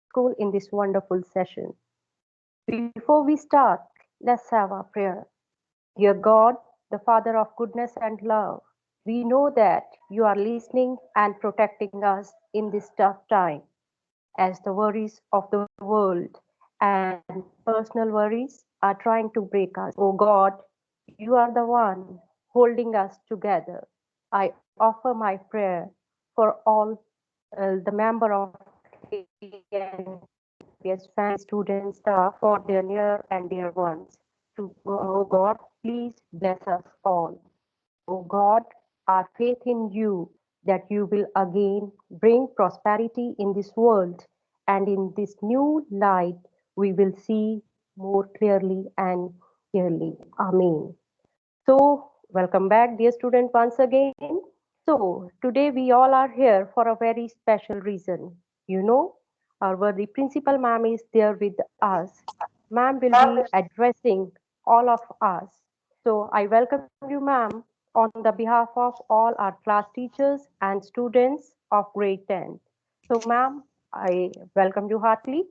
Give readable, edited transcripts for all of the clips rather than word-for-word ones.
School in this wonderful session. Before we start, let's have a prayer. Dear God, the Father of goodness and love, we know that you are listening and protecting us in this tough time as the worries of the world and personal worries are trying to break us. Oh God, you are the one holding us together. I offer my prayer for all the member of KNPS family, students, staff, for their near and dear ones. Oh God, please bless us all. O God, our faith in you that you will again bring prosperity in this world, and in this new light we will see more clearly and clearly. Amen. So, welcome back, dear student, once again. So, today we all are here for a very special reason. You know, our worthy principal ma'am is there with us. Ma'am will be addressing all of us. So, I welcome you, ma'am, on the behalf of all our class teachers and students of grade 10. So, ma'am, I welcome you heartily.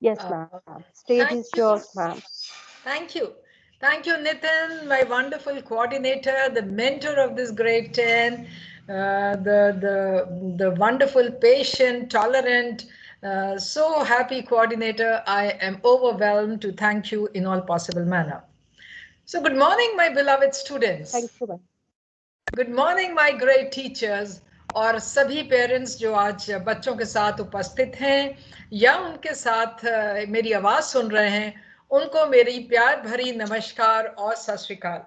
Yes, Uh, ma'am. Stage is Thank you. yours, ma'am. Thank you. Thank you, Nitin, my wonderful coordinator, the mentor of this grade 10, the wonderful, patient, tolerant, so happy coordinator. I am overwhelmed to thank you in all possible manner. So good morning, my beloved students. Thank you, ma'am. Good morning my great teachers और सभी parents जो आज बच्चों के साथ उपस्थित हैं या उनके साथ मेरी आवाज सुन रहे हैं उनको मेरी प्यार भरी नमस्कार और Sat Sri Akal.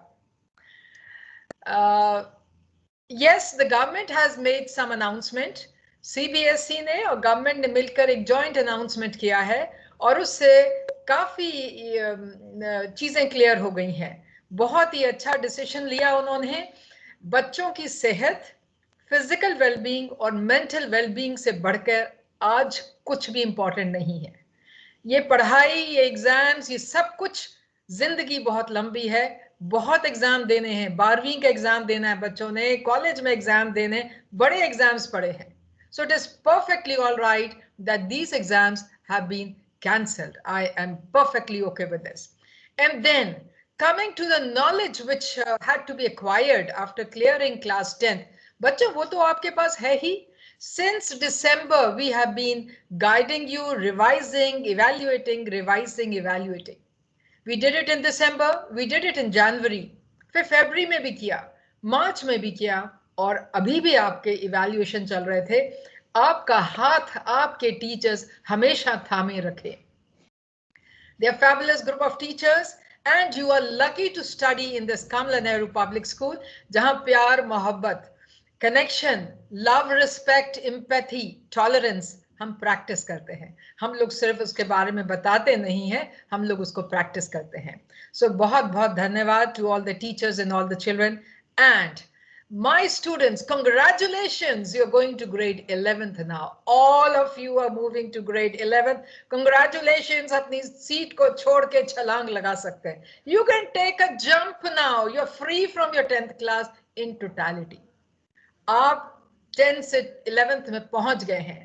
Yes the government has made some announcement. CBSE ने और गवर्नमेंट ने मिलकर एक जॉइंट अनाउंसमेंट किया है और उससे काफी चीजें क्लियर हो गई हैं. बहुत ही अच्छा डिसीजन लिया उन्होंने. बच्चों की सेहत, फिजिकल वेलबींग और मेंटल वेलबींग से बढ़कर आज कुछ भी इंपॉर्टेंट नहीं है. ये पढ़ाई, ये एग्जाम्स, ये सब कुछ, जिंदगी बहुत लंबी है, बहुत एग्जाम देने हैं. 12वीं का एग्जाम देना है बच्चों ने, कॉलेज में एग्जाम देने, बड़े एग्जाम्स पड़े हैं. So it is perfectly all right that these exams have been cancelled. I am perfectly okay with this. And then coming to the knowledge which had to be acquired after clearing class 10th, बच्चों वो तो आपके पास है ही. Since December we have been guiding you, revising, evaluating, revising, evaluating. We did it in December, we did it in January, फिर फरवरी में भी किया, मार्च में भी किया और अभी भी आपके इवैल्यूएशन चल रहे थे. आपका हाथ आपके टीचर्स हमेशा थामे रखे. They are a fabulous group of teachers and you are lucky to study in this Kamala Nehru Public School जहां प्यार, मोहब्बत, connection, love, respect, empathy, tolerance हम प्रैक्टिस करते हैं. हम लोग सिर्फ उसके बारे में बताते नहीं हैं, हम लोग उसको प्रैक्टिस करते हैं. सो बहुत बहुत धन्यवाद to all the teachers and all the children. And my students, congratulations, you're going to grade 11th now. All of you are moving to grade 11th. Congratulations, apni seat ko chhod ke chhalang laga sakte hain. You can take a jump now. You're free from your 10th class in totality. आप 10 से 11th में पहुंच गए हैं.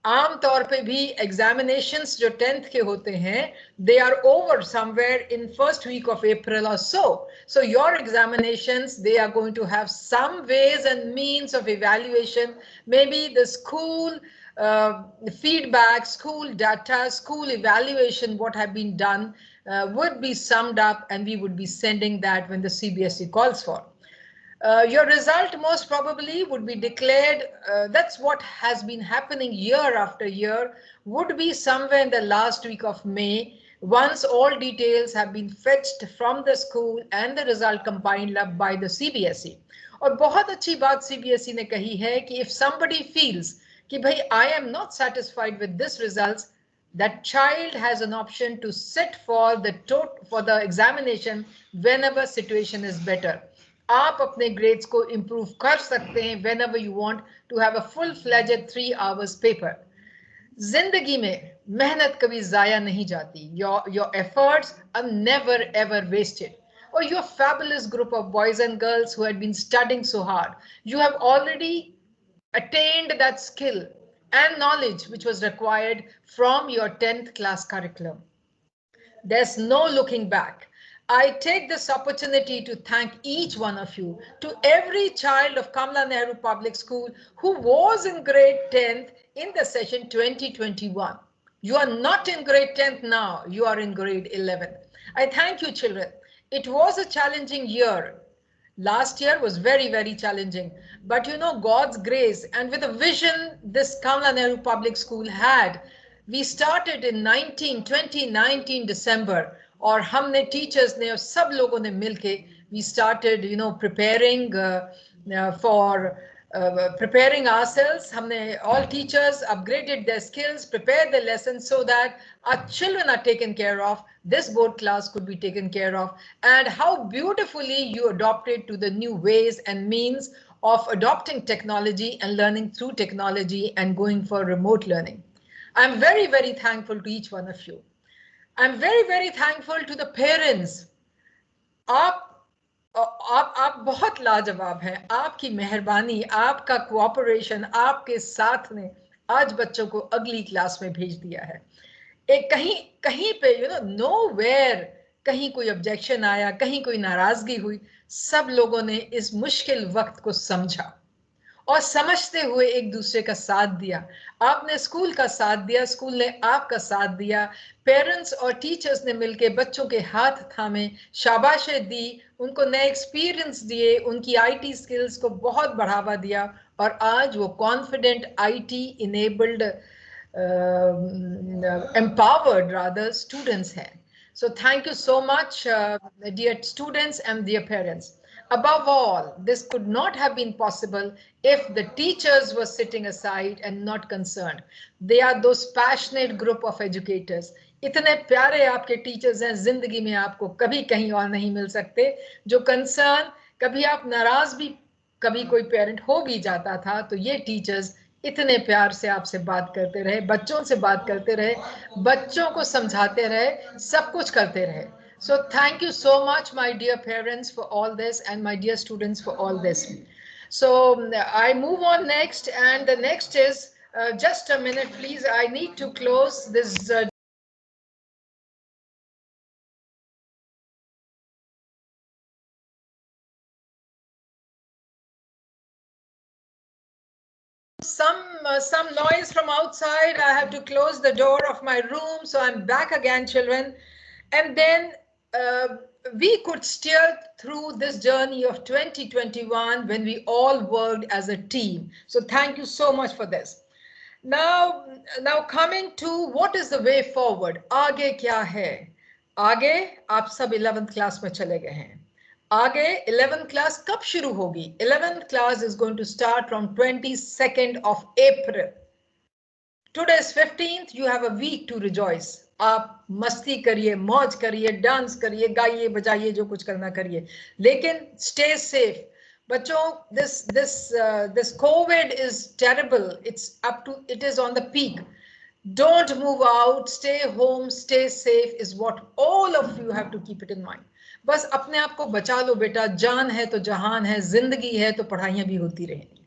आम तौर पे भी एग्जामिनेशंस जो 10th के होते हैं they are over somewhere in first week of April or so your examinations they are going to have some ways and means of evaluation, maybe the school feedback, school data, school evaluation, what have been done would be summed up and we would be sending that when the CBSE calls for. Your result most probably would be declared, that's what has been happening year after year, would be somewhere in the last week of May, once all details have been fetched from the school and the result compiled up by the CBSE. और बहुत अच्छी बात CBSE ने कही है कि if somebody feels कि भाई I am not satisfied with this results, that child has an option to sit for the examination whenever situation is better. आप अपने ग्रेड्स को इंप्रूव कर सकते हैं whenever you want to have a full-fledged 3 hours paper. जिंदगी में मेहनत कभी जाया नहीं जाती. Your efforts are never ever wasted. Or your fabulous group of boys and girls who had been studying so hard, you have already attained that skill. and knowledge which was required from your 10th class curriculum. There's no looking back. I take this opportunity to thank each one of you, to every child of Kamala Nehru Public School who was in grade 10th in the session 2021. You are not in grade 10th now, you are in grade 11. I thank you, children. It was a challenging year. Last year was very, very challenging. But you know, God's grace and with a vision this Kamala Nehru Public School had, we started in 2019 December, और हमने teachers ने और सब लोगों ने मिलके we started, you know, preparing for preparing ourselves. हमने all teachers upgraded their skills, prepared the lessons so that our children are taken care of, this board class could be taken care of, and how beautifully you adopted to the new ways and means of adopting technology and learning through technology and going for remote learning. I'm very, very thankful to each one of you. I'm very, very thankful to the parents. आप बहुत लाजवाब हैं. आपकी मेहरबानी, आपका cooperation, आपके साथ ने आज बच्चों को अगली क्लास में भेज दिया है. एक कहीं पे यू नो नोवेयर कहीं कोई ऑब्जेक्शन आया, कहीं कोई नाराजगी हुई, सब लोगों ने इस मुश्किल वक्त को समझा और समझते हुए एक दूसरे का साथ दिया. आपने स्कूल का साथ दिया, स्कूल ने आपका साथ दिया, पेरेंट्स और टीचर्स ने मिलकर बच्चों के हाथ थामे, शाबाशें दी, उनको नए एक्सपीरियंस दिए, उनकी आईटी स्किल्स को बहुत बढ़ावा दिया और आज वो confident IT enabled empowered rather students हैं. So thank you so much, dear students and dear parents. Above all, this could not have been possible if the teachers were sitting aside and not concerned. They are those passionate group of educators. इतने प्यारे आपके teachers हैं, जिंदगी में आपको कभी कहीं और नहीं मिल सकते, जो कंसर्न, कभी आप नाराज भी, कभी कोई पेरेंट हो भी जाता था, तो ये टीचर्स इतने प्यार से आपसे बात करते रहे, बच्चों से बात करते रहे, बच्चों को समझाते रहे, सब कुछ करते रहे. So thank you so much, my dear parents, for all this, and my dear students for all this. So I move on next, and the next is just a minute, please. I need to close this. Some noise from outside. I have to close the door of my room, so I'm back again, children, and then we could steer through this journey of 2021 when we all worked as a team. So thank you so much for this. Now coming to what is the way forward. आगे क्या है? आगे आप सब 11th class में चले गए हैं. आगे 11th class कब शुरू होगी? 11th class is going to start from 22nd of April. Today is 15th. You have a week to rejoice. आप मस्ती करिए, मौज करिए, डांस करिए, गाइए, बजाइए, जो कुछ करना करिए, लेकिन stay safe. बच्चों, this COVID is terrible. It is on the peak. Don't move out, stay home, stay safe is what all of you have to keep it in mind. बस अपने आप को बचा लो बेटा, जान है तो जहान है, जिंदगी है तो पढ़ाइयां भी होती रहेंगी.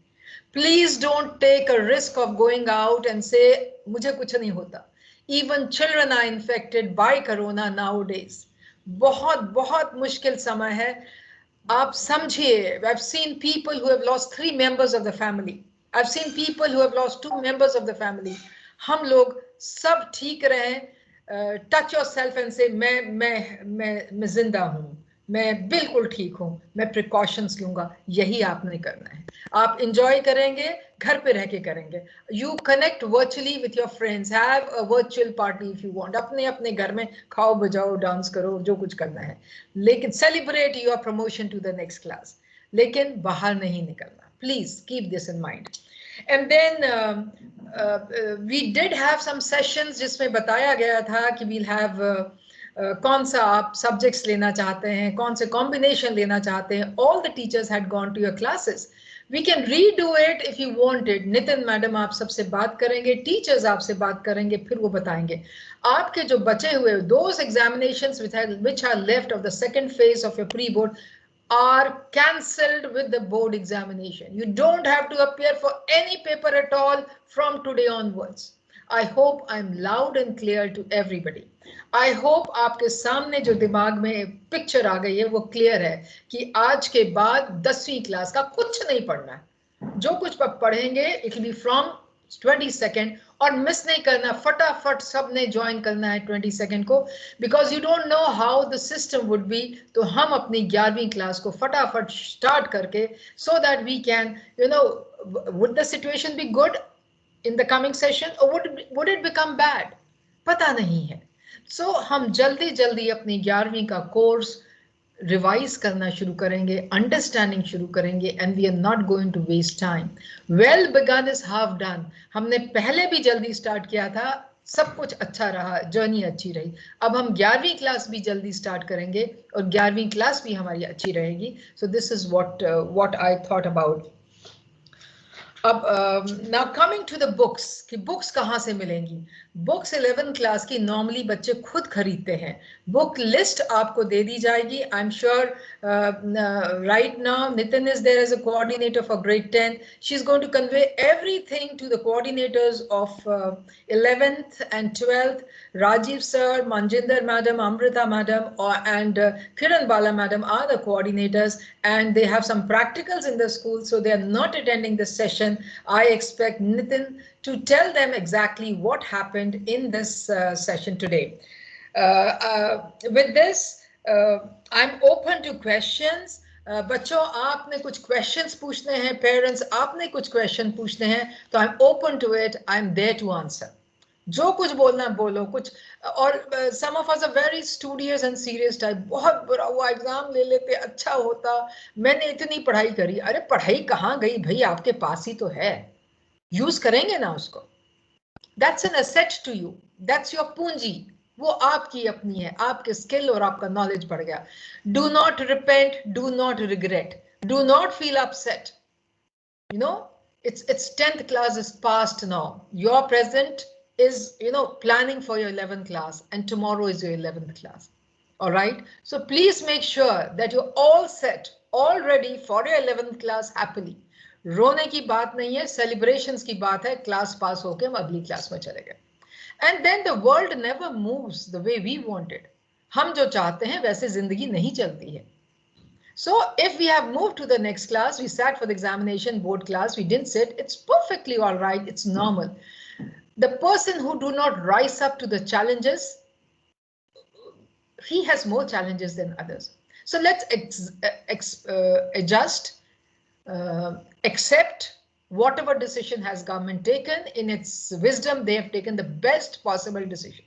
Please don't take a risk of going out and say मुझे कुछ नहीं होता. Even children are infected by corona nowadays. बहुत बहुत मुश्किल समय है. आप समझिए, I've seen people who have lost 3 members of the family. I've seen people who have lost 2 members of the family. हम लोग सब ठीक रहें. टच योर सेल्फ एंड से मैं जिंदा हूं, मैं बिल्कुल ठीक हूं, मैं प्रिकॉशंस लूंगा. यही आपने करना है. आप एंजॉय करेंगे, घर पे रह के करेंगे. You connect virtually with your friends, have a virtual party if you want. अपने अपने घर में खाओ, बजाओ, डांस करो, जो कुछ करना है, लेकिन celebrate your promotion to the next class. लेकिन बाहर नहीं निकलना. Please keep this in mind. And then we did have some sessions जिसमें बताया गया था कि we'll have कौन सा आप subjects लेना चाहते हैं, कौन से combination लेना चाहते हैं. All the teachers had gone to your classes. We can redo it if you want it. Nitin madam आप सबसे बात करेंगे, टीचर्स आपसे बात करेंगे, फिर वो बताएंगे. आपके जो बचे हुए those examinations which are left of the second phase of your pre-board, are cancelled with the board examination. You don't have to appear for any paper at all from today onwards. I hope I'm loud and clear to everybody. I hope आपके सामने जो दिमाग में picture आ गई है वो clear है कि आज के बाद 10वीं क्लास का कुछ नहीं पढ़ना है. जो कुछ पढ़ेंगे it will be from 22nd और मिस नहीं करना, फटाफट सबने ज्वाइन करना है 22nd को, because you don't know how the system would be. तो हम अपनी 11वीं क्लास को फटाफट स्टार्ट करके so that we can would the situation be good in the coming session और वुड इट बिकम बैड, पता नहीं है. सो हम जल्दी जल्दी अपनी 11वीं का कोर्स रिवाइज करना शुरू करेंगे, अंडरस्टैंडिंग शुरू करेंगे, and we are not going to waste time. Well begun is half done. हमने पहले भी जल्दी स्टार्ट किया था, सब कुछ अच्छा रहा, जर्नी अच्छी रही. अब हम 11वीं क्लास भी जल्दी स्टार्ट करेंगे और 11वीं क्लास भी हमारी अच्छी रहेगी. So this is what I thought about. अब now coming to the books, कि बुक्स कहाँ से मिलेंगी. बुक्स 11th क्लास की नॉर्मली बच्चे खुद खरीदते हैं. बुक लिस्ट आपको दे दी जाएगी. I am sure right now Nitin is there as a coordinator for grade 10. She is going to convey everything to the coordinators of 11th and 12th. Rajiv sir, Manjinder madam, Amrita madam, and Kiran Bala madam are the coordinators, and they have some practicals in the school, so they are not attending this session. I expect Nitin to tell them exactly what happened in this session today. With this, I'm open to questions. बच्चों आपने कुछ questions पूछने हैं, parents आपने कुछ question पूछने हैं, तो I am open to it. I am there to answer. जो कुछ बोलना बोलो कुछ. और some of us are very studious and serious type. बहुत बुरा हुआ, एग्जाम ले लेते अच्छा होता, मैंने इतनी पढ़ाई करी. अरे पढ़ाई कहाँ गई भाई, आपके पास ही तो है, यूज करेंगे ना उसको. That's an asset to you, that's your पूंजी, वो आपकी अपनी है. आपके स्किल और आपका नॉलेज बढ़ गया. Do not repent, do not regret, do not feel upset. You know, it's 10th class is past now. Your present is, planning for your 11th class, and tomorrow is your 11th class. All right. So please make sure that you're all set, all ready for your 11th class happily. रोने की बात नहीं है, celebrations की बात है. Class pass होके हम अगली क्लास में चले गए. And then the world never moves the way we want it. हम जो चाहते हैं वैसे जिंदगी नहीं चलती है. So if we have moved to the next class, we sat for the examination, board class, we didn't sit, it's perfectly all right, it's normal. The person who do not rise up to the challenges, he has more challenges than others. So let's adjust, accept whatever decision has government taken. In its wisdom, they have taken the best possible decision.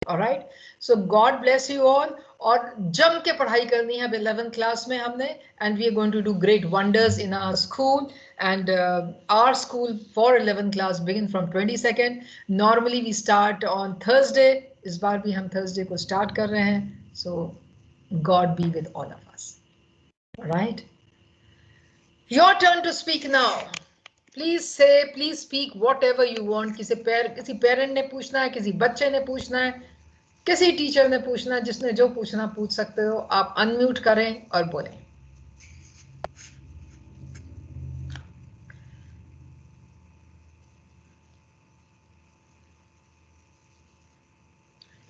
All right. So God bless you all. और जम के पढ़ाई करनी है 11th class में हमने, and we are going to do great wonders in our school. And our school for 11th class begin from 22nd. Normally we start on Thursday. इस बार भी हम Thursday को start कर रहे हैं. So God be with all of us. All right. Your turn to speak now. Please say, please speak whatever you want. किसी parent ने पूछना है, किसी बच्चे ने पूछना है, किसी टीचर ने पूछना, जिसने जो पूछना पूछ सकते हो. आप अनम्यूट करें और बोलें.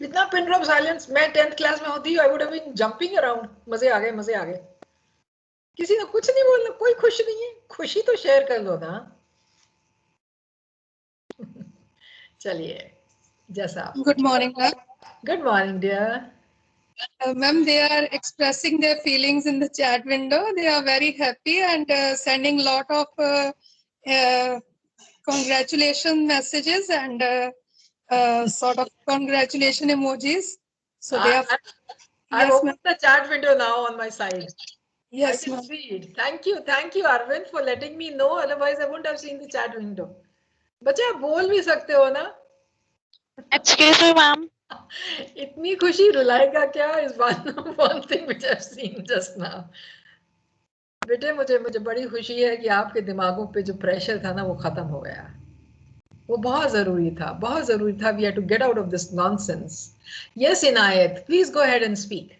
इतना पिन ड्रॉप साइलेंस. मैं 10th क्लास में होती, I would have been jumping around. मजे आ गए, मजे आ गए. किसी ने कुछ नहीं बोलना, कोई खुश नहीं है. खुशी तो शेयर कर लो ना. चलिए, जैसा. Good morning, ma'am. Good morning, dear. Ma'am, they are expressing their feelings in the chat window. They are very happy and sending lot of congratulation messages and sort of congratulation emojis. So they are. I've opened the chat window now on my side. Yes, I can ma'am. see it. Thank you, Arvind, for letting me know. Otherwise, I wouldn't have seen the chat window. बच्चे आप बोल भी सकते हो ना? Excuse me, ma'am. इतनी खुशी रुलाएगा क्या इस बात? One thing which I've seen just now. बेटे मुझे बड़ी खुशी है कि आपके दिमागों पे जो प्रेशर था ना वो खत्म हो गया. वो बहुत जरूरी था, बहुत जरूरी था. We had to get out of this nonsense. Yes, Inayat, please go ahead and speak.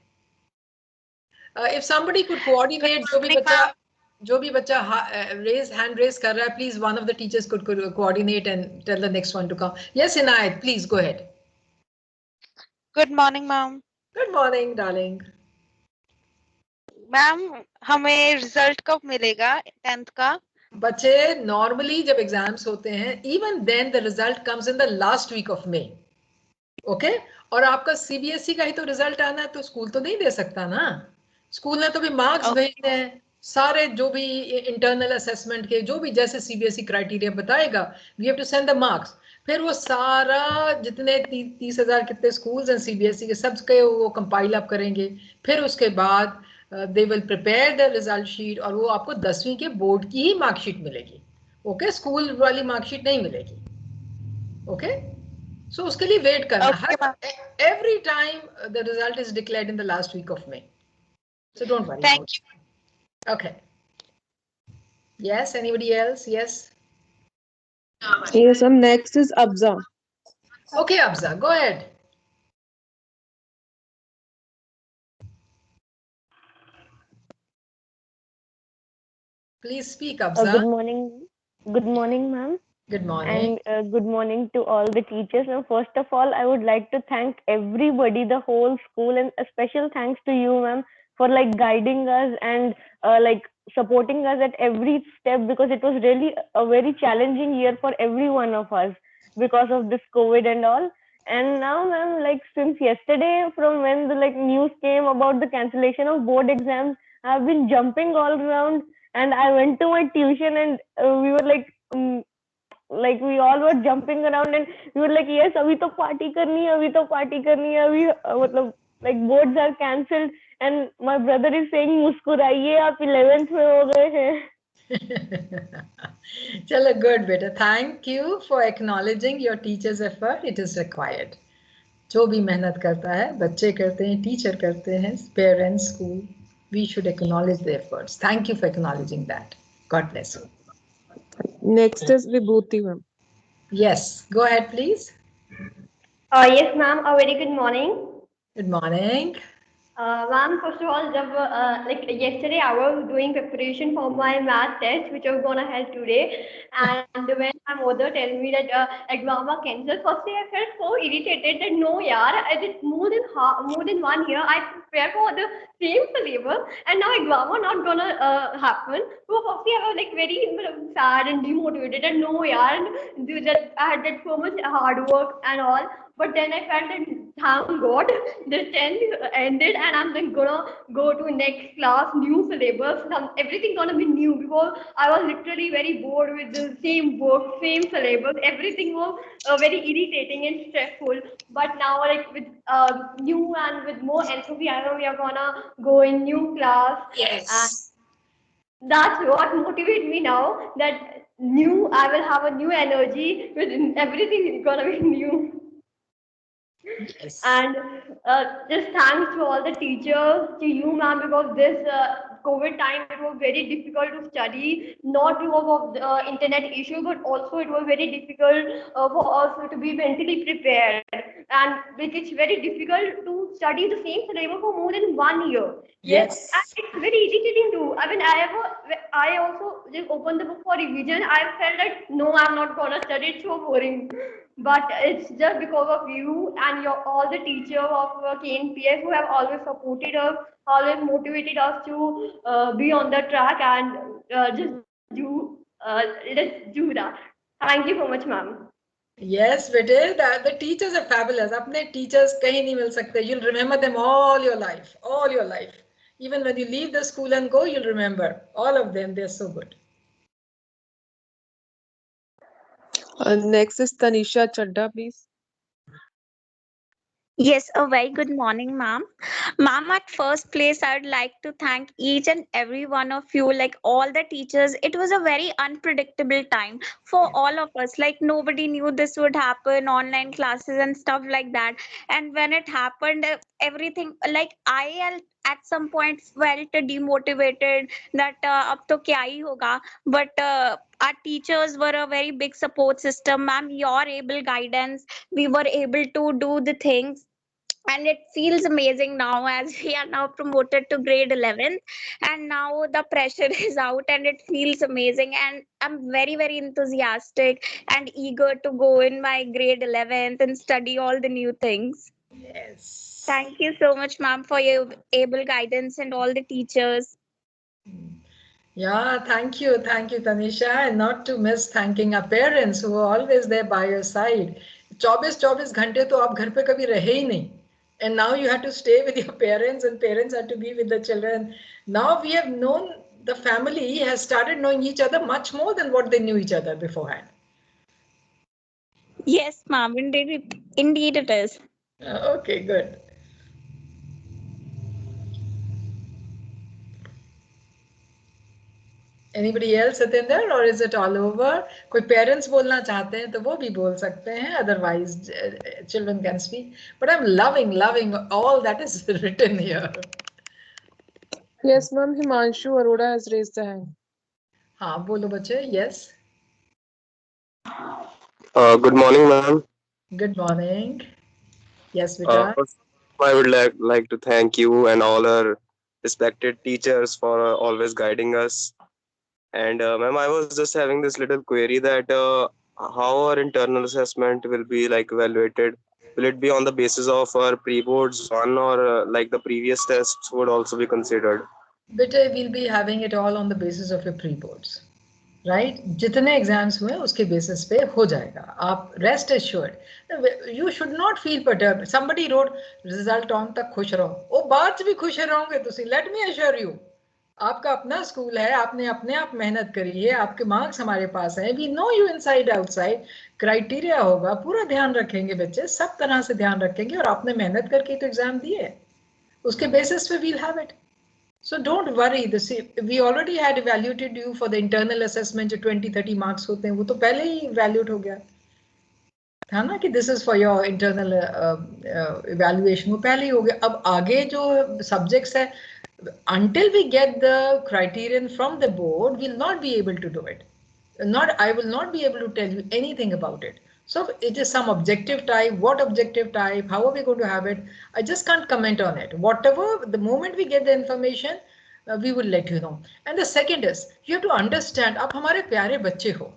if somebody could coordinate, जो भी बच्चा hand raise कर रहा है, please one of the teachers could coordinate and tell the next one to come. Yes, Inayat, please go ahead. Good morning, ma'am. Good morning, darling. Ma'am हमें result कब मिलेगा 10th का? बच्चे नॉर्मली जब exams होते हैं, even then the result comes in the last week of May. Okay, और आपका सीबीएसई का ही तो रिजल्ट आना है, तो स्कूल तो नहीं दे सकता ना. स्कूल ने तो भी मार्क्स भेजने हैं सारे, जो भी इंटरनल असेसमेंट के, जो भी जैसे सीबीएसई क्राइटेरिया बताएगा, we have to send the marks. फिर वो सारा जितने 30,000 कितने स्कूल्स हैं सीबीएसई के, सबके वो कंपाइल अप करेंगे. फिर उसके बाद they will prepare the result sheet, और वो आपको 10वीं के बोर्ड की ही मार्कशीट मिलेगी. ओके, स्कूल वाली मार्कशीट नहीं मिलेगी. ओके, सो उसके लिए वेट करना. Every time the result is declared in the last week of May, so don't worry. Thank you. Okay. Yes, anybody else? Yes. Yes, next is Abza. Okay, Abza, go ahead. Please speak, Abza. Good morning. Good morning, ma'am. Good morning. And good morning to all the teachers. Now, first of all, I would like to thank everybody, the whole school, and a special thanks to you, ma'am, for like guiding us and like supporting us at every step, because it was really a very challenging year for every one of us because of this COVID and all. And now, ma'am, like since yesterday, from when the like news came about the cancellation of board exams, I've been jumping all around, and I went to my tuition, and we were like we all were jumping around, and we were like, yes, abhi to party karni hai, abhi to party karni hai, abhi matlab like boards are cancelled, and my brother is saying muskuraiye, aap 11th mein ho gaye hain. Chalo, good beta. Thank you for acknowledging your teacher's effort. It is required. जो भी मेहनत करता है, बच्चे करते हैं, teacher करते हैं, parents, school, we should acknowledge the efforts. Thank you for acknowledging that. God bless you. Next is Vibhuti, ma'am. Yes, go ahead, please. Yes, ma'am. A very good morning. Good morning. Ma'am, first of all, like yesterday, I was doing preparation for my math test, which I was gonna have today. And when my mother told me that exam are cancelled, firstly I felt so irritated that no, yaar, I did more than 1 year. I prepared for the same syllabus, and now exam are not gonna happen. So firstly, I was like very sad and demotivated. And no, yaar, that I had did so much hard work and all. But then I felt that thank God this 10th ended, and I'm then gonna go to next class, new syllabus, everything gonna be new, because I was literally very bored with the same book, same syllabus. Everything was very irritating and stressful. But now, like with new and with more enthusiasm, we are gonna go in new class. Yes. And that's what motivates me now. That new, I will have a new energy. With everything is gonna be new. Yes. And just thanks to all the teachers, to you, ma'am, because this COVID time, it was very difficult to study, not because of the internet issue, but also it was very difficult for us to be mentally prepared. And it's very difficult to study the same syllabus for more than 1 year. Yes. And it's very irritating too. I mean, I also just opened the book for revision. I felt that no, I'm not gonna study. It's so boring. But it's just because of you and all the teachers of KNPS who have always supported us, always motivated us to be on the track and let's do that. Thank you so much, ma'am. Yes, bete, the teachers are fabulous. Apne teachers kahin nahi mil sakte. You'll remember them all your life, all your life. Even when you leave the school and go, you'll remember all of them. They're so good. Next is Tanisha Chadda, please. Yes, a very good morning, ma'am. Ma'am, at first place, I would like to thank each and every one of you, like all the teachers. It was a very unpredictable time for all of us. Like nobody knew this would happen, online classes and stuff like that. And when it happened, everything, like at some point felt demotivated that ab to kya hi hoga. But our teachers were a very big support system, ma'am. Your able guidance, we were able to do the things. and it feels amazing now as we are now promoted to grade 11th, and now the pressure is out and it feels amazing, and I'm very very enthusiastic and eager to go in my grade 11th and study all the new things. Yes. Thank you so much, ma'am, for your able guidance and all the teachers. Yeah, thank you, Tanisha, and not to miss thanking our parents who are always there by your side. 24 घंटे तो आप घर पे कभी रहे ही नहीं. And now you have to stay with your parents, and parents have to be with the children. Now we have known, the family has started knowing each other much more than what they knew each other beforehand. Yes, ma'am, indeed it is. Okay, good. Anybody else, Satinder, or is it all over? कोई parents बोलना चाहते हैं तो वो भी बोल सकते हैं. Otherwise, children can speak. But I'm loving all that is written here. Yes, ma'am. Himanshu Arora has raised the hand. हाँ, बोलो बच्चे. Yes. Good morning, ma'am. Good morning. Yes, Vita. First, I would like to thank you and all our respected teachers for always guiding us. And ma'am, I was just having this little query that how our internal assessment will be like evaluated. Will it be on the basis of our pre-boards one, or like the previous tests would also be considered? Beta, we'll be having it all on the basis of your pre-boards. Right जितने exams हुए उसके basis पे हो जाएगा. आप rest assured, you should not feel perturb. Somebody road result on तक खुश रहो, वो बाद भी खुश रहोगे तुसी. लेट मी एश्योर यू, आपका अपना स्कूल है, आपने अपने आप मेहनत करी है, आपके मार्क्स हमारे पास है, we know you inside outside. Criteria होगा, पूरा ध्यान रखेंगे बच्चे, सब तरह से ध्यान रखेंगे, और आपने मेहनत करके तो एग्जाम दिए, उसके बेसिस पे we'll have it. So don't worry. We already had evaluated you for the internal assessment. जो 20-30 marks होते हैं वो तो पहले ही evaluate हो गया था ना, कि this is for your internal evaluation, वो पहले ही हो गया. अब आगे जो subjects है, until we get the criterion from the board, we'll not be able to do it. I will not be able to tell you anything about it. So it is some objective type. What objective type? How are we going to have it? I just can't comment on it. Whatever, the moment we get the information, we will let you know. And the second is, you have to understand, आप हमारे प्यारे बच्चे हो,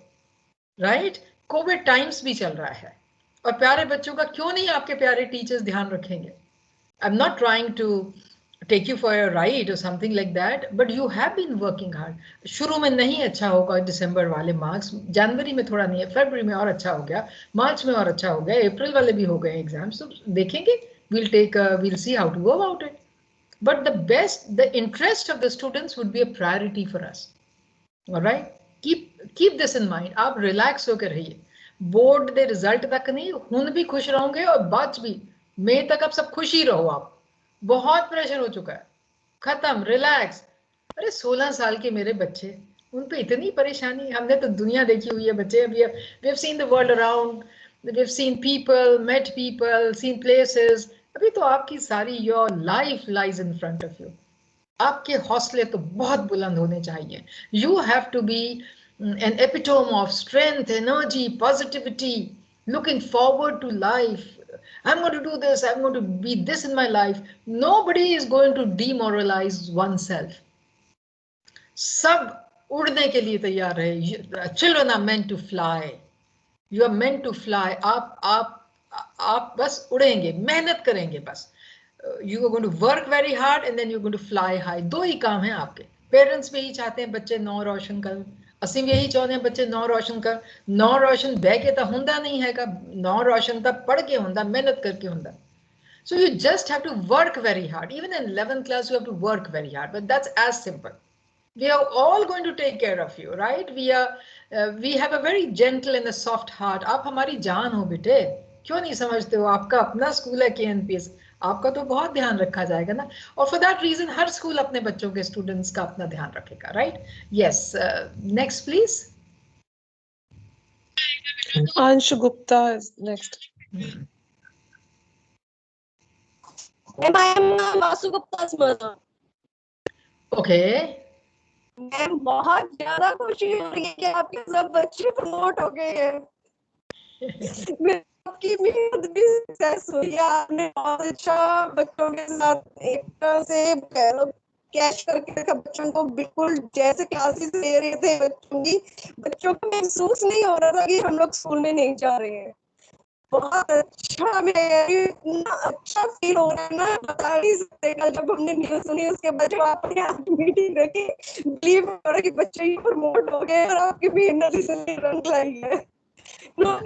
right? Covid times भी चल रहा है, और प्यारे बच्चों का क्यों नहीं आपके प्यारे टीचर्स ध्यान रखेंगे? I'm not trying to take you for a ride or something like that, but you have been working hard. शुरू में नहीं अच्छा होगा दिसंबर वाले मार्क्स, जनवरी में थोड़ा नहीं है, फरवरी में और अच्छा हो गया, मार्च में और अच्छा हो गया, अप्रैल वाले भी हो गए एग्जाम्स, तो देखेंगे, we'll see how to go about it. But the interest of the students would be a priority for us. All right, keep this in mind. आप relax होकर रहिए, बोर्ड दे रिजल्ट तक नहीं, हुन भी खुश रहोगे, और बाद भी मई तक आप सब खुश ही रहो. आप बहुत प्रेशर हो चुका है, खत्म, रिलैक्स. अरे 16 साल के मेरे बच्चे, उन पे इतनी परेशानी. हमने तो दुनिया देखी हुई है बच्चे. we have seen the world around, we have seen people, met people, seen places. अभी तो आपकी सारी your life lies in front of you. आपके हौसले तो बहुत बुलंद होने चाहिए. You have to be an epitome of strength, energy, positivity, looking forward to life. I'm going to do this, I'm going to be this in my life. Nobody is going to demoralize oneself. सब उड़ने के लिए तैयार है. Children are meant to fly. You are meant to fly. आप बस उड़ेंगे, मेहनत करेंगे बस. You are going to work very hard and then you're going to fly high. दो ही काम है आपके. पेरेंट्स भी यही चाहते हैं बच्चे नौ रोशन कर, ਅਸੀਂ ਵੀ ਇਹੀ ਚਾਹੁੰਦੇ ਹਾਂ ਬੱਚੇ ਨੌ ਰੋਸ਼ਨ ਕਰ. ਨੌ ਰੋਸ਼ਨ ਬਹਿ ਕੇ ਤਾਂ ਹੁੰਦਾ ਨਹੀਂ ਹੈਗਾ, ਨੌ ਰੋਸ਼ਨ ਤਾਂ ਪੜ੍ਹ ਕੇ ਹੁੰਦਾ, ਮਿਹਨਤ ਕਰਕੇ ਹੁੰਦਾ. So you just have to work very hard. Even in 11th class you have to work very hard, but that's as simple. We are all going to take care of you, right? We have a very gentle and a soft heart. आप हमारी जान हो बेटे, क्यों नहीं समझते हो? आपका अपना स्कूल है KNPS, आपका तो बहुत ध्यान रखा जाएगा ना. और फॉर दैट रीजन हर स्कूल अपने बच्चों के स्टूडेंट्स का अपना ध्यान रखेगा, right? Yes, next please. Anshu Gupta is next. I'm Vasu Gupta's mother. Okay. Ma'am बहुत ज्यादा खुशी हो रही है कि आपके सब बच्चे प्रमोट हो गए हैं. आपकी मेहनत भी सक्सेस हुई। आपने बहुत अच्छा बच्चों के साथ एक तरह से कह लो कैच करके रखा बच्चों को, बिल्कुल जैसे क्लासेस ले रहे थे बच्चों की, बच्चों को महसूस नहीं हो रहा था कि हम लोग स्कूल में नहीं जा रहे हैं। बहुत अच्छा, मैं इतना अच्छा फील हो रहा है ना, बता नहीं सकते। कल जब हमने न्यूज सुनी उसके बाद जब आपने यहाँ मीटिंग रखी, बिलीव हो रहा है कि बच्चे ही प्रमोट हो गए और आपकी मेहनत इसलिए रंग लाई है। नॉट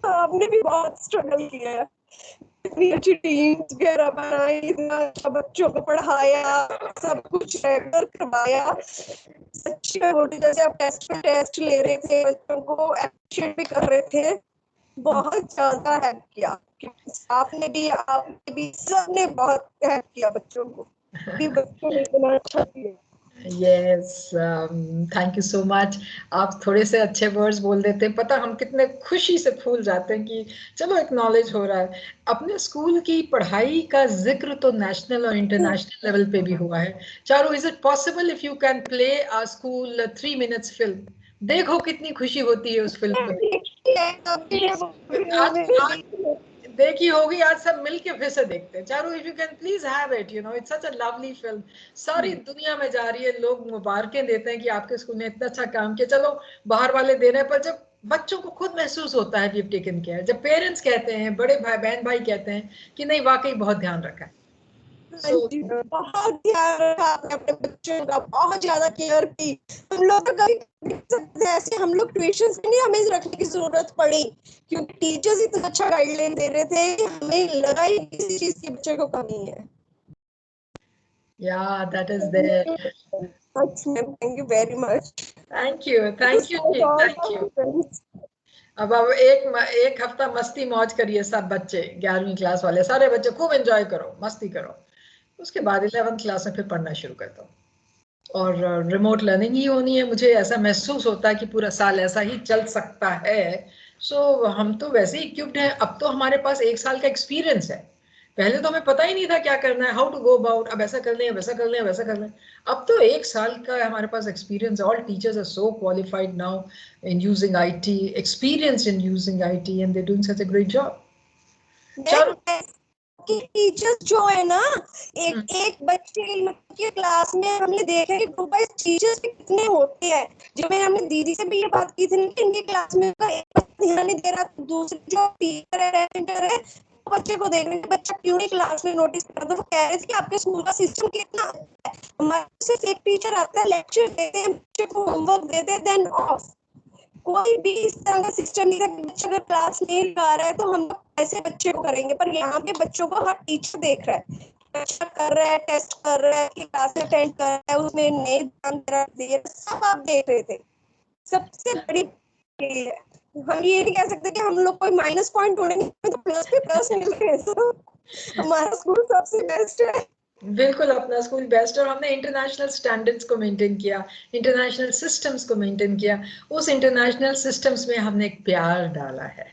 तो आपने भी बहुत स्ट्रगल किया है, इतनी अच्छी टीम्स वगैरह बनाई, इतना अच्छा बच्चों को पढ़ाया, सब कुछ रेगुलर करवाया। सच्ची में बोलती, जैसे आप टेस्ट पे टेस्ट ले रहे थे, बच्चों को अप्रिशिएट भी कर रहे थे, बहुत ज्यादा हेल्प किया। स्टाफ ने भी, आपने भी, सबने बहुत हेल्प किया बच्चों को, कि बच्चों ने इतना अच्छा किया। Yes, thank you so much. आप थोड़े से अच्छे वर्ड्स बोल देते हैं, पता हम कितने खुशी से फूल जाते हैं कि चलो एक्नॉलेज हो रहा है। अपने स्कूल की पढ़ाई का जिक्र तो नेशनल और इंटरनेशनल लेवल पे भी हुआ है। Charu, is it possible if you can play a school 3 minutes film? देखो कितनी खुशी होती है उस फिल्म को। आज देखी होगी, आज सब मिलके फिर से देखते हैं। Charu, if you can please have it, you know it's such a lovely film, सारी दुनिया में जा रही है, लोग मुबारकें देते हैं कि आपके स्कूल ने इतना अच्छा काम किया। चलो बाहर वाले दे रहे हैं, पर जब बच्चों को खुद महसूस होता है वीव टेकन केयर, जब पेरेंट्स कहते हैं, बड़े भाई बहन भाई कहते हैं कि नहीं वाकई बहुत ध्यान रखा है। बहुत ध्यान रखा आपने अपने बच्चों का, बहुत ज्यादा केयर की। हम लोग तो कभी ऐसे हम लोग ट्यूशन में नहीं हमें रखने की जरूरत पड़ी, क्योंकि टीचर्स इतना अच्छा गाइडलाइन दे रहे थे, हमें लगा ही किसी चीज की बच्चे को कमी है। Yeah, that is there. Thank you very much. Thank you, thank you, thank you. अब एक हफ्ता मस्ती मौज करिए सब बच्चे, 11वीं क्लास वाले सारे बच्चे खूब एंजॉय करो, मस्ती करो। उसके बाद 11th क्लास में फिर पढ़ना शुरू कर दो, और रिमोट लर्निंग ही होनी है। मुझे ऐसा महसूस होता है कि पूरा साल ऐसा ही चल सकता है। सो हम तो वैसे ही इक्विप्ड हैं, अब तो हमारे पास 1 साल का एक्सपीरियंस है। पहले तो हमें पता ही नहीं था क्या करना है, हाउ टू गो अबाउट, अब ऐसा कर लें, वैसा कर लें, वैसा कर लें। अब तो 1 साल का हमारे पास experience. All teachers are so qualified now in using IT, experienced in using IT, and they're doing such a great job. Teachers जो है ना, एक बच्चे की क्लास में हमने देखा कि ग्रुप वाइज टीचर्स भी कितने होते हैं। जब हमने दीदी से भी ये बात की थी कि इनकी क्लास में एक ध्यान नहीं दे रहा, दूसरे जो टीचर है बच्चे को देख रहे हैं, बच्चा क्यों नहीं क्लास में नोटिस कर रहा। तो वो कह रहे थे कि आपके स्कूल का सिस्टम कितना अच्छा है। हमारे सिर्फ एक टीचर आता है, लेक्चर देते हैं, बच्चे को होमवर्क देते हैं, देन ऑफ। कोई भी इस तरह का सिस्टम नहीं था कि बच्चा अगर क्लास नहीं लगा रहा है तो हम ऐसे बच्चे को करेंगे। पर यहाँ पे बच्चों को हर टीचर देख रहा है, बच्चा कर रहा है, टेस्ट कर रहा है, क्लास अटेंड कर रहा है, उसमें नहीं ध्यान दे रहा, सब आप देख रहे थे। सबसे बड़ी है, हम ये नहीं कह सकते कि हम लोग कोई माइनस पॉइंट ढूंढेंगे, तो प्लस पे प्लस मिल रहे हैं। तो हमारा स्कूल सबसे बेस्ट है। बिल्कुल अपना स्कूल बेस्ट, और हमने इंटरनेशनल स्टैंडर्ड्स को मेंटेन किया, इंटरनेशनल सिस्टम्स को मेंटेन किया। उस इंटरनेशनल सिस्टम्स में हमने एक प्यार डाला है,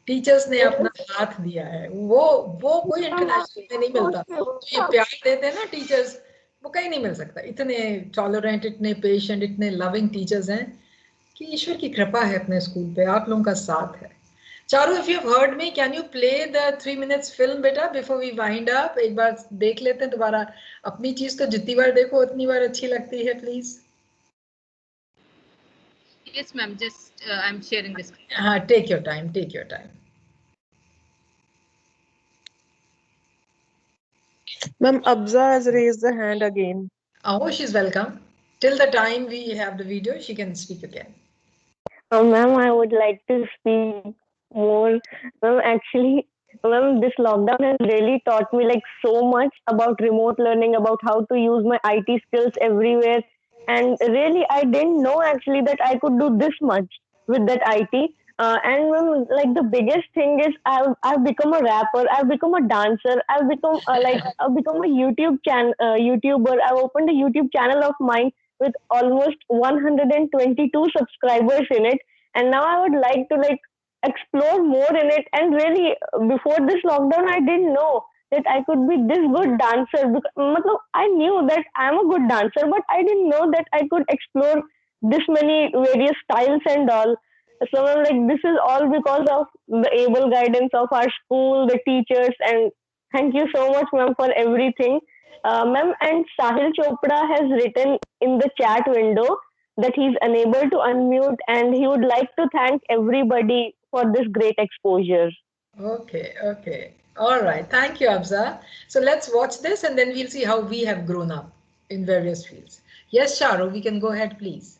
टीचर्स ने अपना हाथ दिया है। वो कोई इंटरनेशनल में नहीं मिलता। तो ये प्यार देते हैं ना टीचर्स, वो कहीं नहीं मिल सकता। इतने टॉलरेंट, इतने पेशेंट, इतने लविंग टीचर्स हैं कि ईश्वर की कृपा है अपने स्कूल पे, आप लोगों का साथ है। Charu, if you've heard me, can you play the 3 minutes film beta before we wind up? एक बार देख लेते हैं दोबारा। अपनी चीज तो जितनी बार देखो उतनी बार अच्छी लगती है, please. Yes, ma'am. Just I'm sharing this. हाँ, take your time. Take your time. Ma'am, Abza has raised the hand again. Oh, she's welcome. Till the time we have the video, she can speak again. Ma'am, I would like to speak more. Ma'am, actually, ma'am, this lockdown has really taught me like so much about remote learning, about how to use my IT skills everywhere. And really, I didn't know actually that I could do this much with that IT. And ma'am, like the biggest thing is I've become a rapper, I've become a dancer, I've become I've become a YouTuber. I've opened a YouTube channel of mine with almost 122 subscribers in it, and now I would like to like explore more in it. And really, before this lockdown, I didn't know that I could be this good dancer. Because I knew that I'm a good dancer, but I didn't know that I could explore this many various styles and all. So like this is all because of the able guidance of our school, the teachers, and thank you so much, ma'am, for everything. Ma'am, and Sahil Chopra has written in the chat window that he's unable to unmute and he would like to thank everybody for this great exposure. Okay. All right. Thank you, Abza. So let's watch this and then we'll see how we have grown up in various fields. Yes, Charu, we can go ahead, please.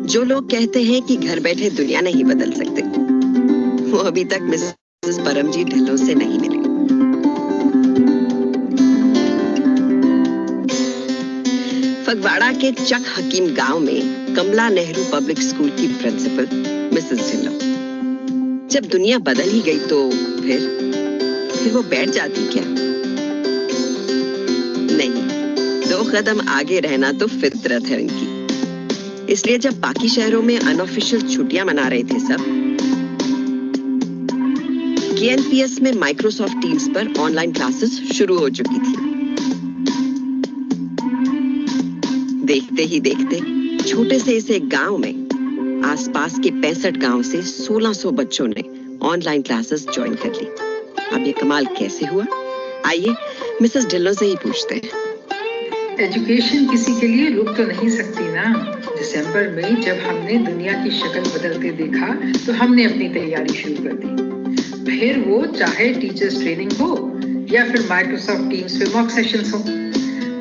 जो लोग कहते हैं कि घर बैठे दुनिया नहीं बदल सकते, वो अभी तक मिसेस परमजीत ढिल्लों से नहीं मिले। फगवाड़ा के चक हकीम गांव में कमला नेहरू पब्लिक स्कूल की प्रिंसिपल मिसेस ढिल्लों। जब दुनिया बदल ही गई तो फिर वो बैठ जाती क्या? नहीं, 2 कदम आगे रहना तो फितरत है उनकी। इसलिए जब बाकी शहरों में अनऑफिशियल छुट्टियां मना रहे थे सब, केएनपीएस में माइक्रोसॉफ्ट टीम्स पर ऑनलाइन क्लासेस शुरू हो चुकी थी। देखते ही देखते छोटे से इस एक गांव में आसपास के 65 गांव से 1600 बच्चों ने ऑनलाइन क्लासेस ज्वाइन कर ली। अब ये कमाल कैसे हुआ? आइए मिसेस ढिल्लों से ही पूछते हैं। एजुकेशन किसी के लिए रुक तो नहीं सकती ना। दिसंबर में जब हमने दुनिया की शक्ल बदलते देखा तो हमने अपनी तैयारी शुरू कर दी। फिर वो चाहे टीचर्स ट्रेनिंग हो या फिर माइक्रोसॉफ्ट टीम्स पे मॉक सेशंस हो,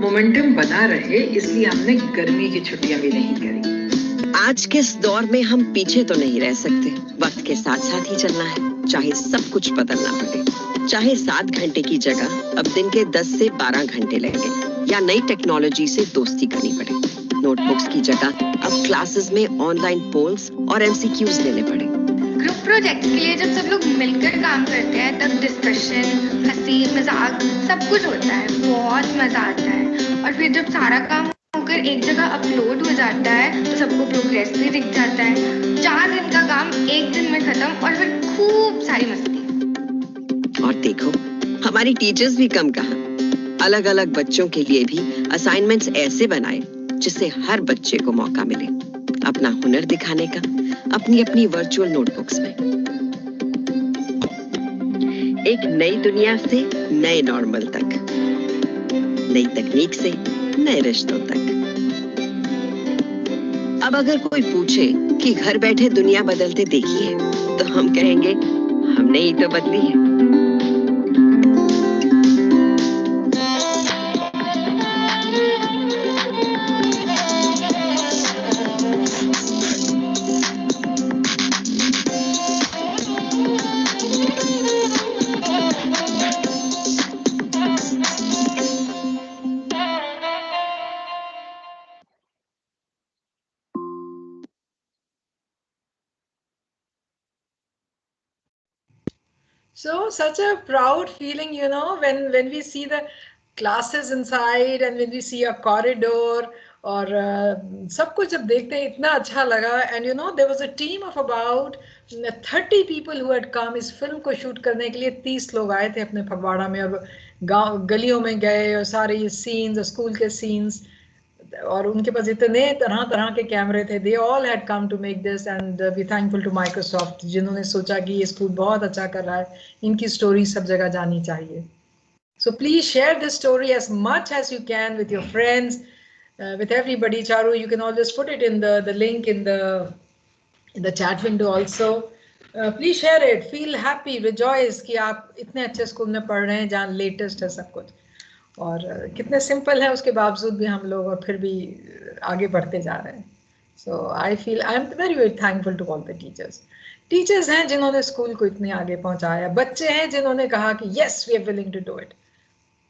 मोमेंटम बना रहे इसलिए हमने गर्मी की छुट्टियां भी नहीं करी। आज के इस दौर में हम पीछे तो नहीं रह सकते, वक्त के साथ साथ ही चलना है, चाहे सब कुछ बदलना पड़े। चाहे 7 घंटे की जगह अब दिन के 10 से 12 घंटे लगे या नई टेक्नोलॉजी से दोस्ती करनी पड़े। नोटबुक्स की जगह अब क्लासेस में ऑनलाइन पोल्स और एमसीक्यूज लेने पड़े। ग्रुप प्रोजेक्ट्स के लिए जब सब लोग मिलकर काम करते हैं तब डिस्कशन, हंसी मजाक सब कुछ होता है, बहुत मजा आता है। और फिर जब सारा काम होकर एक जगह अपलोड हो जाता है तो सबको प्रोग्रेस भी दिख जाता है। 4 दिन का काम 1 दिन में खत्म और फिर खूब सारी मस्ती। और देखो हमारी टीचर्स भी कम कहाँ, अलग अलग बच्चों के लिए भी असाइनमेंट्स ऐसे बनाए जिससे हर बच्चे को मौका मिले अपना हुनर दिखाने का अपनी अपनी वर्चुअल नोटबुक्स में। एक नई दुनिया से नए नॉर्मल तक, नई तकनीक से नए रिश्तों तक। अब अगर कोई पूछे कि घर बैठे दुनिया बदलते देखी है तो हम कहेंगे हमने ही तो बदली है। So such a proud feeling, you know, when we see the classes inside and when we see a corridor और सब कुछ जब देखते हैं इतना अच्छा लगा। and you know there was a team of about 30 people who had come इस फिल्म को शूट करने के लिए। 30 लोग आए थे अपने फगवाड़ा में और गांव गलियों में गए और सारे ये सीन्स स्कूल के सीन्स और उनके पास इतने तरह तरह के कैमरे थे। They all had come to make this and we thankful to Microsoft जिन्होंने सोचा कि ये स्कूल बहुत अच्छा कर रहा है, इनकी स्टोरी सब जगह जानी चाहिए। So please share this story as much as you can with your friends, with everybody. Charu, you can always put it in the link in the chat window also. Please share it, feel happy, rejoice कि आप इतने अच्छे school में पढ़ रहे हैं जहाँ latest है सब कुछ और कितने सिंपल है उसके बावजूद भी हम लोग और फिर भी आगे बढ़ते जा रहे हैं। So I feel I am very very thankful to all the teachers हैं जिन्होंने स्कूल को इतने आगे पहुंचाया, बच्चे हैं जिन्होंने कहा कि yes we are willing to do it,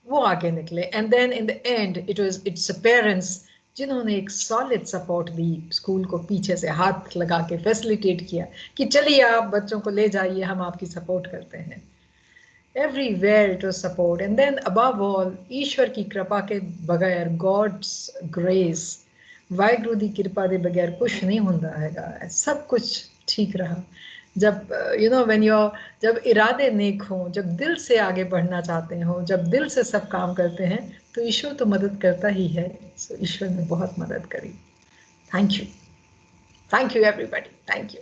वो आगे निकले। And then in the end it's parents जिन्होंने एक सॉलिड सपोर्ट दी, स्कूल को पीछे से हाथ लगा के फैसिलिटेट किया कि चलिए आप बच्चों को ले जाइए, हम आपकी सपोर्ट करते हैं। Everywhere it was support, and then above all, ईश्वर की कृपा के बगैर, God's grace, वाहिगुरु दी कृपा दे बगैर कुछ नहीं होता हैगा। सब कुछ ठीक रहा। जब जब इरादे नेक हों, जब दिल से आगे बढ़ना चाहते हो, जब दिल से सब काम करते हैं, तो ईश्वर तो मदद करता ही है। So, ईश्वर ने बहुत मदद करी। Thank you everybody, thank you.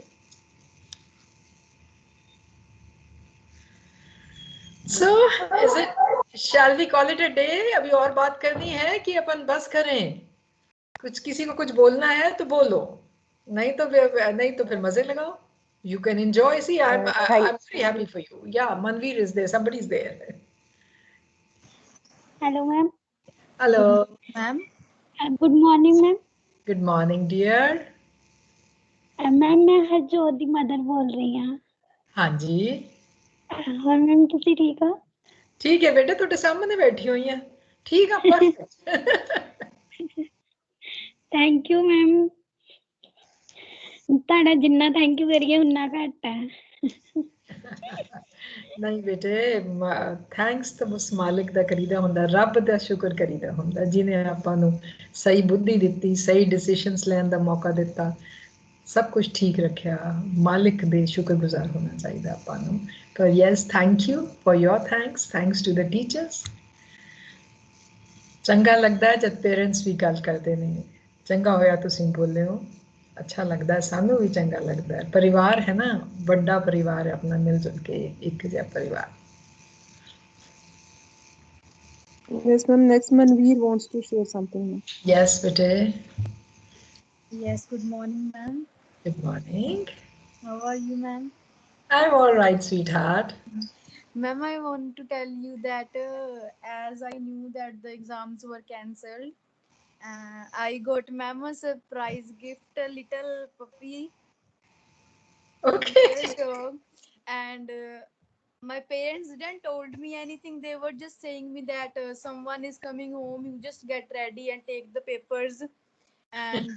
So, shall we call it a day? अभी और बात करनी है कि अपन बस करें? किसी को कुछ बोलना है तो बोलो, नहीं तो फिर मजे लगाओ। You can enjoy. See, I'm very happy for you. Yeah, Manveer is there. Somebody is there. Hello, ma'am. Hello, ma'am. Good morning, ma'am. Good morning, dear. Ma'am मैं हरजोत दी मदर बोल रही हूँ। हाँ जी। और मैम तुसी ठीक हो? ठीक है बेटे, तुझे सामने बैठी हुई है। ठीक है, परफेक्ट। Thank you ma'am. ताड़ा जिन्ना थैंक यू करिए उन्ना घट है। नहीं बेटे, थैंक्स तो बस मालिक दा करीदा हुंदा, रब दा शुक्र करीदा हुंदा जिन्हें आपां नूं सही बुद्धि दित्ती, सही डिसीजंस लैण दा मौका दिता, सब कुछ ठीक रखिया। मालिक दे शुक्रगुजार होना चाहिए आपां नूं। पर yes, thank you for your thanks to the teachers. चंगा लगदा है जब पेरेंट्स भी गल करते ने, चंगा होया तुसीं बोले हो, अच्छा लगता है, सानू भी चंगा लगता है। परिवार है ना, बड़ा परिवार है अपना, मिलजुल के एक जैसा परिवार। Yes, ma'am. Next, Manveer wants to share something. Yes, bete. Yes, good morning, ma'am. Good morning. How are you, ma'am? I'm all right, sweetheart. Ma'am, I want to tell you that as I knew that the exams were cancelled, I got ma'am a surprise gift, a little puppy. Okay. Dog. And my parents didn't told me anything. They were just saying me that someone is coming home. You just get ready and take the papers, and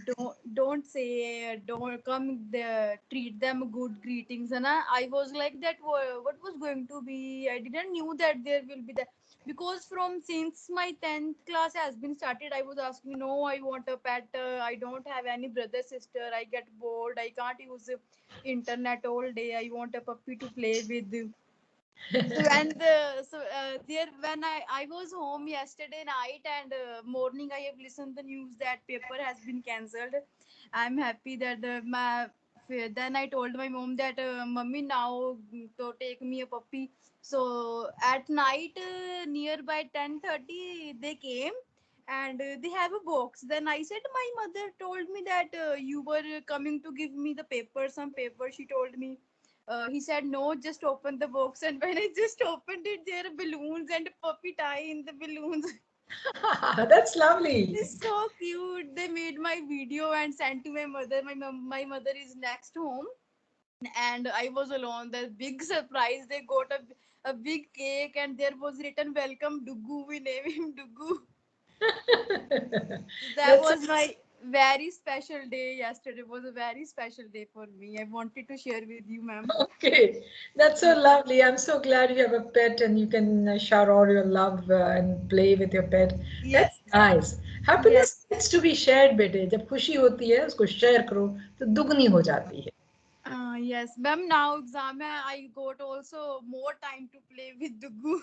don't say don't come there. Treat them good greetings. And I was like that. What was going to be? I didn't knew that there will be that. Because since my 10th class has been started, I was asking, no, I want a pet. I don't have any brother, sister. I get bored. I can't use internet all day. I want a puppy to play with. When I was home yesterday night and morning, I have listened the news that paper has been cancelled. I'm happy that then I told my mom that mummy now to take me a puppy. So at night nearby 10:30 they came and they have a box. Then I said my mother told me that you were coming to give me the paper, some paper. She told me. He said no, just open the box. And when I just opened it, there are balloons and a puppy tie in the balloons. That's lovely. It's so cute. They made my video and sent to my mother. My mother is next home and I was alone. The big surprise, they got a big cake and there was written welcome Dugu. We named him Dugu. That was my very special day. Yesterday was a very special day for me. I wanted to share with you, ma'am. Okay, that's so lovely. I'm so glad you have a pet and you can shower all your love and play with your pet. That's nice. Happiness needs to be shared, bete. जब खुशी होती है उसको share करो तो दुगनी हो जाती है. Yes, ma'am. Now exam I got also more time to play with Dugu.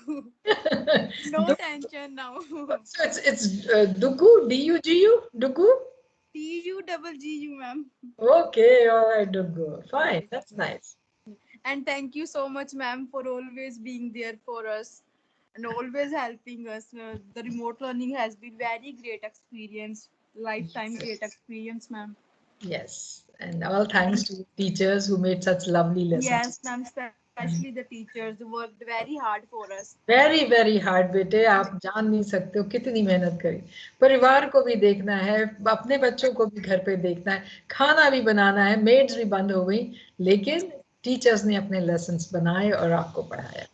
No tension now. So it's Dugu, D-U-G-U, Dugu? D-U-G-G-U, ma'am. Okay, all right, Dugu. Fine, that's nice. And thank you so much, ma'am, for always being there for us and always helping us. The remote learning has been very great experience, lifetime great experience, ma'am. Yes, and all thanks to teachers who made such lovely lessons. Yes, ma'am, especially the teachers who worked very hard for us. Very, very hard, बेटे. आप जान नहीं सकते हो कितनी मेहनत करी. परिवार को भी देखना है, अपने बच्चों को भी घर पे देखना है, खाना भी बनाना है, मेड्स भी बंद हो गई, लेकिन टीचर्स ने अपने लेसन्स बनाए और आपको पढ़ाया.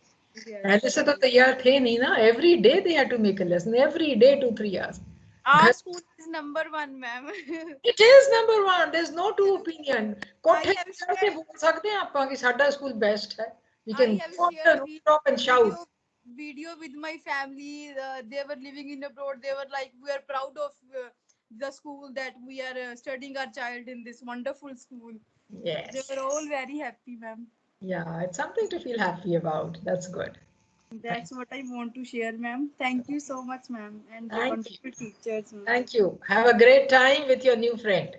पहले से तो तैयार थे नहीं ना. Every day they had to make a lesson. Every day 2-3 hours. Our school is number one, ma'am. It is number one. There's no two opinion. I कोठे have चढ़ के बोल सकते हैं आप कि साडा school best है. We can have go on shared the rooftop and shout. video with my family. They were living in abroad. They were like, we are proud of the school that we are studying our child in this wonderful school. Yes. They were all very happy, ma'am. Yeah, it's something to feel happy about. That's good. That's what I want to share, ma'am. Thank you so much, ma'am, and the Thank wonderful teachers. Ma'am. Thank you. Have a great time with your new friend.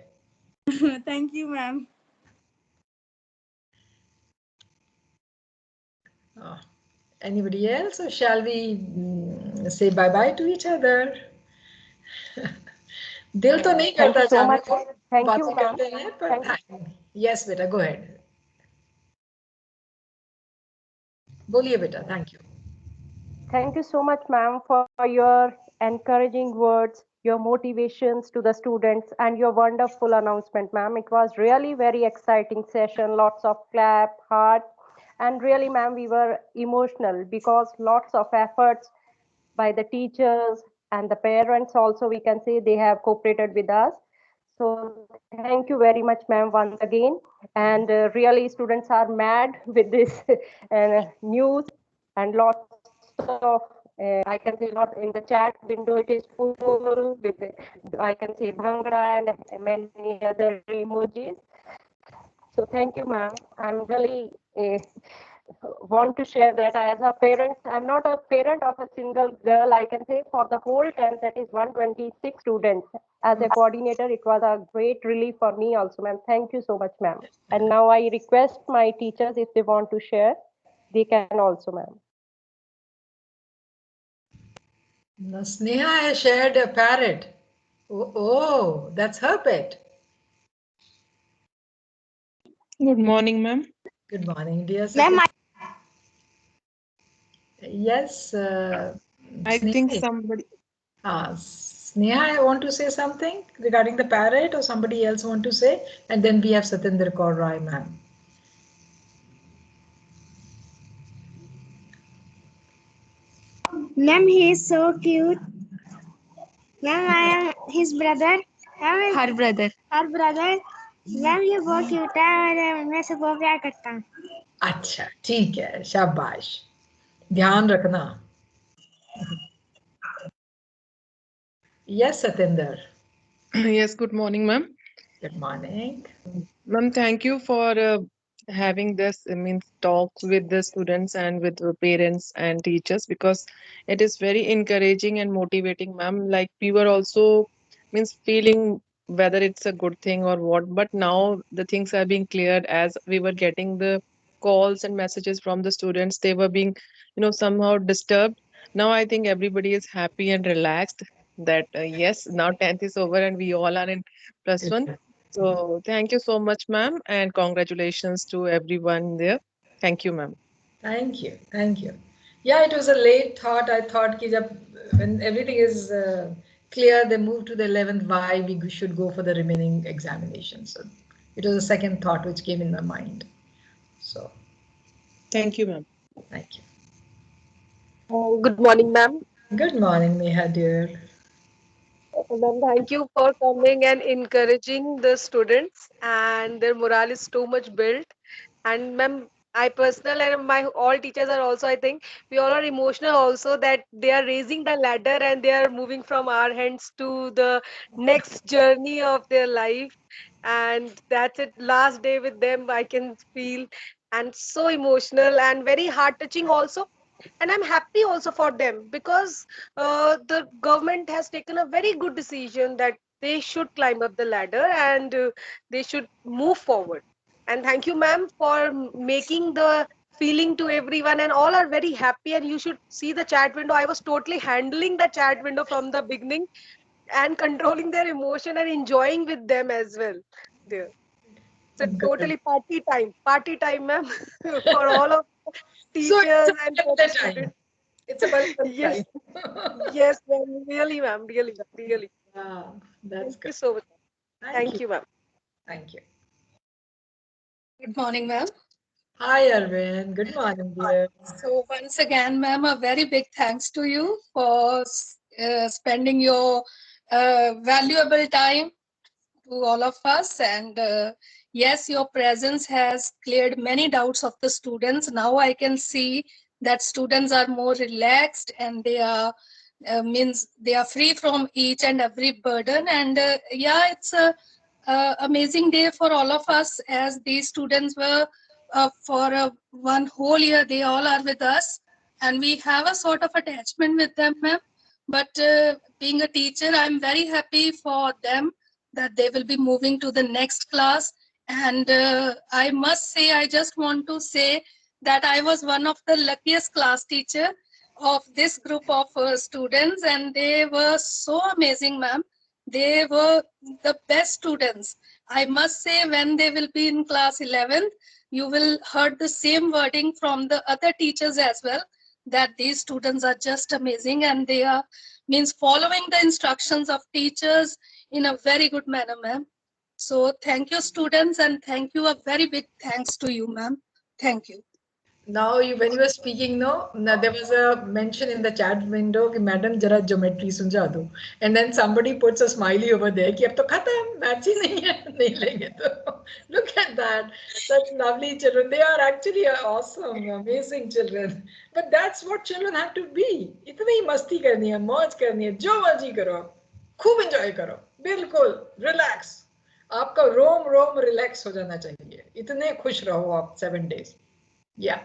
Thank you, ma'am. Oh, anybody else, or shall we say bye bye to each other? दिल तो नहीं Thank करता you so जाने much. को. Thank you, बातें ma'am. करते हैं पर yes beta, go ahead. बोलिए बेटा. Thank you. Thank you so much, ma'am, for your encouraging words, your motivations to the students, and your wonderful announcement, ma'am. It was really very exciting session, lots of clap, heart, and really, ma'am, we were emotional because lots of efforts by the teachers and the parents also, we can say they have cooperated with us. So thank you very much, ma'am, once again. And really, students are mad with this news, and lots of I can say lot in the chat window. It is full with I can say bhangra and many other emojis. So thank you, ma'am. I'm really want to share that as a parent. I'm not a parent of a single girl. I can say for the whole 10th, that is 126 students. As a coordinator, it was a great relief for me also, ma'am. Thank you so much, ma'am. And now I request my teachers, if they want to share, they can also, ma'am. Sneha has shared a parrot. Oh, that's her pet. Good morning, ma'am. Good morning, dear. Ma'am, Yes. I think somebody. Sneha, I want to say something regarding the parrot, or somebody else want to say, and then we have Satinder Kaur Rai, ma'am. Ma'am, he is so cute. Ma'am, I am his brother. Her brother. Her brother. Ma'am, ये बहुत cute है और मैं इसे बहुत प्यार करता हूँ. अच्छा, ठीक है, शाबाश. ध्यान रखना. Yes, Satinder. Yes, good morning, ma'am. Good morning. Ma'am, thank you for having this talk with the students and with the parents and teachers, because it is very encouraging and motivating, ma'am. Like we were also feeling whether it's a good thing or what, but now the things are being cleared as we were getting the calls and messages from the students. They were being somehow disturbed. Now I think everybody is happy and relaxed that yes, now 10th is over and we all are in +1. So thank you so much, ma'am, and congratulations to everyone there. Thank you, ma'am. Thank you. Thank you. Yeah, it was a late thought. I thought ki when everything is clear, they move to the 11th. Why we should go for the remaining examinations? So it was a second thought which came in my mind. So thank you, ma'am. Thank you. Good morning, ma'am. Good morning, Neha dear. Ma'am, thank you for coming and encouraging the students, and their morale is too much built. And ma'am, I personal and my all teachers are also, I think we all are emotional also that they are raising the ladder and they are moving from our hands to the next journey of their life. And that's it, last day with them, I can feel, and so emotional and very heart touching also. And I'm happy also for them because the government has taken a very good decision that they should climb up the ladder and they should move forward. And thank you, ma'am, for making the feeling to everyone, and all are very happy. And you should see the chat window. I was totally handling the chat window from the beginning and controlling their emotion and enjoying with them as well there. So totally party time, ma'am, for all of teachers and for the students. It's a welcome Yes, time. yes, ma'am. Really, ma'am. Really, really. Yeah, that's Thank good. you so much. Thank you, ma'am. Thank you. Good morning, ma'am. Hi, Arvind. Good morning, dear. So once again, ma'am, a very big thanks to you for spending your valuable time to all of us. And yes, your presence has cleared many doubts of the students. Now I can see that students are more relaxed and they are means they are free from each and every burden. And yeah, it's a amazing day for all of us, as these students were for one whole year. They all are with us and we have a sort of attachment with them, ma'am. But being a teacher, I'm very happy for them that they will be moving to the next class. And I must say, I just want to say that I was one of the luckiest class teacher of this group of students, and they were so amazing, ma'am. They were the best students. I must say, when they will be in class 11th, you will heard the same wording from the other teachers as well, that these students are just amazing and they are means following the instructions of teachers in a very good manner, ma'am. So thank you, students, and thank you, a very big thanks to you, ma'am. Thank you. Now, when you were speaking, there was a mention in the chat window कि madam जरा geometry समझा दो, and then somebody puts a smiley over there कि अब तो खत्म, match ही नहीं है, नहीं लेंगे तो. Look at that, such lovely children. They are actually awesome, amazing children. But that's what children have to be. इतनी मस्ती करनी है, मौज करनी है, जो मर्जी करो, खूब enjoy करो, बिल्कुल relax. आपका रोम relax हो जाना चाहिए. इतने खुश रहो आप 7 days. Yeah.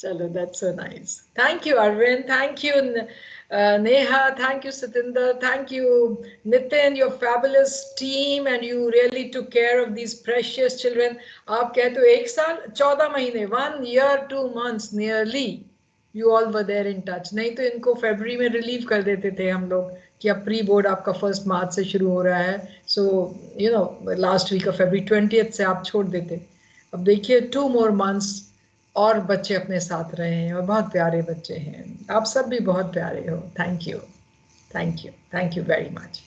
Chalo, that's so nice. Thank you, Arvind. Thank you, Neha. Thank you, Satinder. Thank you, Nitin, your fabulous team, and you really took care of these precious children. आप कहते हो 1 साल 14 महीने, 1 year 2 months nearly. You all were there in touch. नहीं तो इनको February में relieve कर देते थे हम लोग कि अब प्री बोर्ड आपका 1 March से शुरू हो रहा है. So you know, last week of February 20th से आप छोड़ देते. अब देखिए 2 more months और बच्चे अपने साथ रहे हैं और बहुत प्यारे बच्चे हैं. आप सब भी बहुत प्यारे हो. Thank you. Thank you. Thank you very much.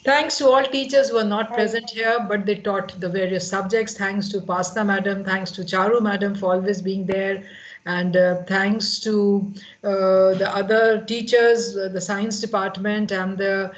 Thanks to all teachers who are not present here, but they taught the various subjects. Thanks to Pasna madam, thanks to Charu madam for always being there. And thanks to the other teachers, the science department and the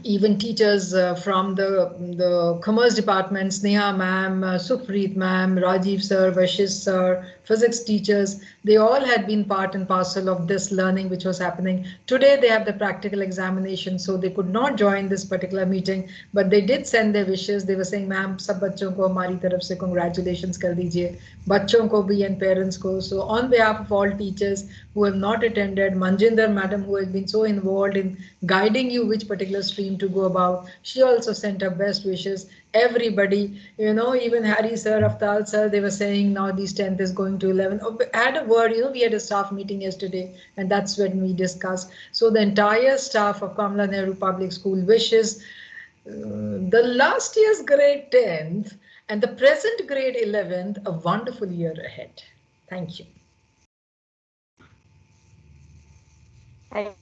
even teachers from the commerce department, Sneha ma'am, Sukhpreet ma'am, Rajiv sir, Vashish sir, physics teachers, they all had been part and parcel of this learning which was happening. Today they have the practical examination, so they could not join this particular meeting, but they did send their wishes. They were saying, ma'am, sab bachon ko hamari taraf se congratulations kar dijiye, bachon ko bhi and parents ko. So on behalf of all teachers who have not attended, Manjinder madam, who has been so involved in guiding you which particular stream to go about, she also sent her best wishes. Everybody, you know, even Harry sir, Aftal sir, they were saying now these 10th is going to 11th. Oh, I had a word, you know, we had a staff meeting yesterday and that's when we discussed. So the entire staff of Kamala Nehru Public School wishes the last year's grade 10th and the present grade 11th a wonderful year ahead. Thank you. Thank